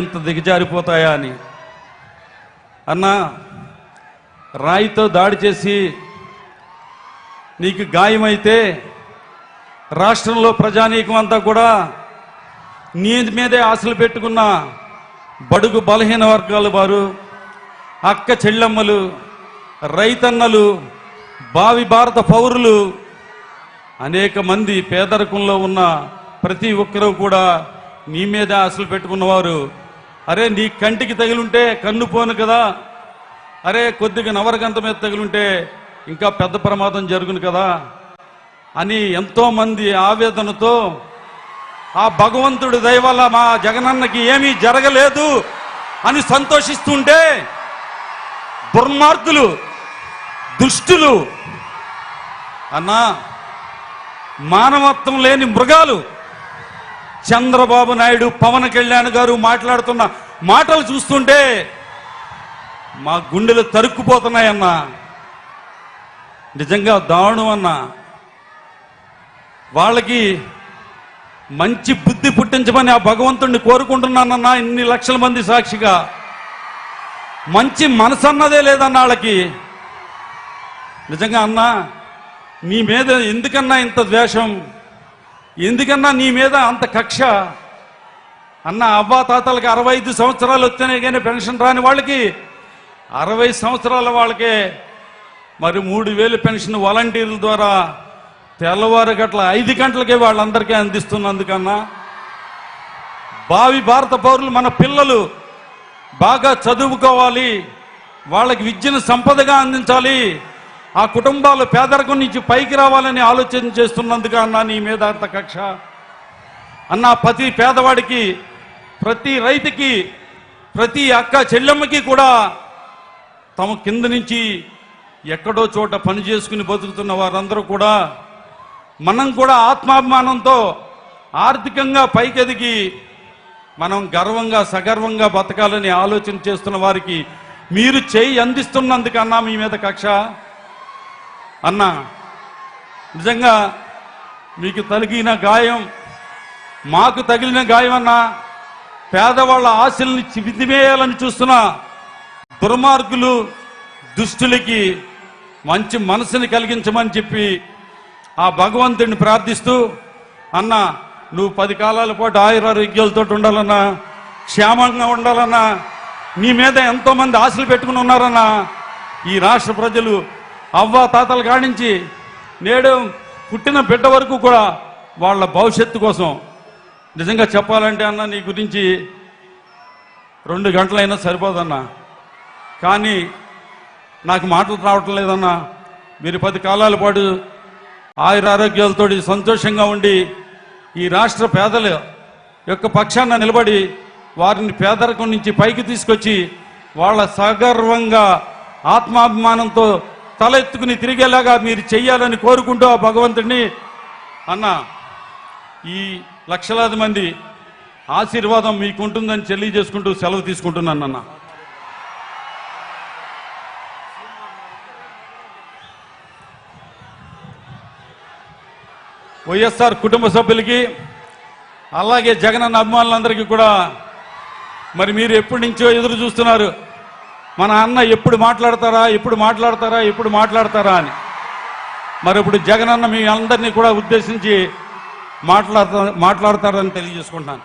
ఇంత దిగజారిపోతాయా అని. అన్నా, రాయితో దాడి చేసి నీకు గాయమైతే రాష్ట్రంలో ప్రజానీకం అంతా కూడా నీ మీదే ఆశలు పెట్టుకున్న బడుగు బలహీన వర్గాల వారు, అక్క చెల్లెమ్మలు, రైతన్నలు, భావి భారత పౌరులు, అనేక మంది పేదరికంలో ఉన్న ప్రతి ఒక్కరూ కూడా నీ మీద ఆశలు పెట్టుకున్నవారు. అరే, నీ కంటికి తగిలుంటే కన్ను పోను కదా, అరే కొద్దిగా నవరగంత మీద తగిలుంటే ఇంకా పెద్ద ప్రమాదం జరుగును కదా అని ఎంతోమంది ఆవేదనతో ఆ భగవంతుడి దయ వల్ల మా జగనన్నకి ఏమీ జరగలేదు అని సంతోషిస్తుంటే దుర్మార్గులు, దుష్టులు, అన్నా మానవత్వం లేని మృగాలు చంద్రబాబు నాయుడు, పవన్ కళ్యాణ్ గారు మాట్లాడుతున్న మాటలు చూస్తుంటే మా గుండెలు తరుక్కుపోతున్నాయన్నా. నిజంగా దారుణం అన్నా. వాళ్ళకి మంచి బుద్ధి పుట్టించమని ఆ భగవంతుడిని కోరుకుంటున్నానన్నా. ఇన్ని లక్షల మంది సాక్షిగా మంచి మనసు అన్నదే లేదన్న వాళ్ళకి. నిజంగా అన్నా, నీ మీద ఎందుకన్నా ఇంత ద్వేషం, ఎందుకన్నా నీ మీద అంత కక్ష అన్న? అవ్వా తాతలకి 65 సంవత్సరాలు వస్తేనే కానీ పెన్షన్ రాని వాళ్ళకి 60 సంవత్సరాల వాళ్ళకే మరి 3000 పెన్షన్ వాలంటీర్ల ద్వారా తెల్లవారు గట్ల 5 గంటలకే వాళ్ళందరికీ అందిస్తున్నందుకన్నా భావి భారత పౌరులు మన పిల్లలు బాగా చదువుకోవాలి, వాళ్ళకి విద్యను సంపదగా అందించాలి, ఆ కుటుంబాలు పేదరికం నుంచి పైకి రావాలని ఆలోచన చేస్తున్నందుకు అన్నా నీ మీద అంత కక్ష అన్నా. ప్రతి పేదవాడికి, ప్రతి రైతుకి, ప్రతి అక్క చెల్లెమ్మకి కూడా తమ కింద నుంచి ఎక్కడో చోట పని చేసుకుని బతుకుతున్న వారందరూ కూడా మనం కూడా ఆత్మాభిమానంతో ఆర్థికంగా పైకెదిగి మనం గర్వంగా సగర్వంగా బతకాలని ఆలోచన చేస్తున్న వారికి మీరు చేయి అందిస్తున్నందుకన్నా మీ మీద కక్ష అన్నా. నిజంగా మీకు తగిలిన గాయం మాకు తగిలిన గాయం అన్నా. పేదవాళ్ళ ఆశల్ని విధివేయాలని చూస్తున్న దుర్మార్గులు, దుష్టులకి మంచి మనసుని కలిగించమని చెప్పి ఆ భగవంతుడిని ప్రార్థిస్తూ, అన్న నువ్వు 10 కాలాల పాటు ఆయురారోగ్యాలతో ఉండాలన్నా, క్షేమంగా ఉండాలన్నా, నీ మీద ఎంతోమంది ఆశలు పెట్టుకుని ఉన్నారన్నా. ఈ రాష్ట్ర ప్రజలు అవ్వా తాతల కాడించి నేడు పుట్టిన బిడ్డ వరకు కూడా వాళ్ళ భవిష్యత్తు కోసం నిజంగా చెప్పాలంటే అన్న నీ గురించి 2 గంటలైనా సరిపోదన్నా. కానీ నాకు మాటలు రావటం లేదన్నా. మీరు 10 కాలాల పాటు ఆయురారోగ్యాలతో సంతోషంగా ఉండి ఈ రాష్ట్ర పేదల యొక్క పక్షాన నిలబడి వారిని పేదరికం నుంచి పైకి తీసుకొచ్చి వాళ్ళ సగర్వంగా ఆత్మాభిమానంతో తల ఎత్తుకుని తిరిగేలాగా మీరు చెయ్యాలని కోరుకుంటూ ఆ భగవంతుడిని అన్న ఈ లక్షలాది మంది ఆశీర్వాదం మీకుంటుందని తెలియజేసుకుంటూ సెలవు తీసుకుంటున్నాను అన్న. వైఎస్ఆర్ కుటుంబ సభ్యులకి అలాగే జగనన్న అభిమానులందరికీ కూడా మరి మీరు ఎప్పటి నుంచో ఎదురు చూస్తున్నారు, మన అన్న ఎప్పుడు మాట్లాడతారా ఎప్పుడు మాట్లాడతారా ఎప్పుడు మాట్లాడతారా అని. మరి ఇప్పుడు జగనన్న మీ అందరినీ కూడా ఉద్దేశించి మాట్లాడతారని తెలియజేసుకుంటున్నాను.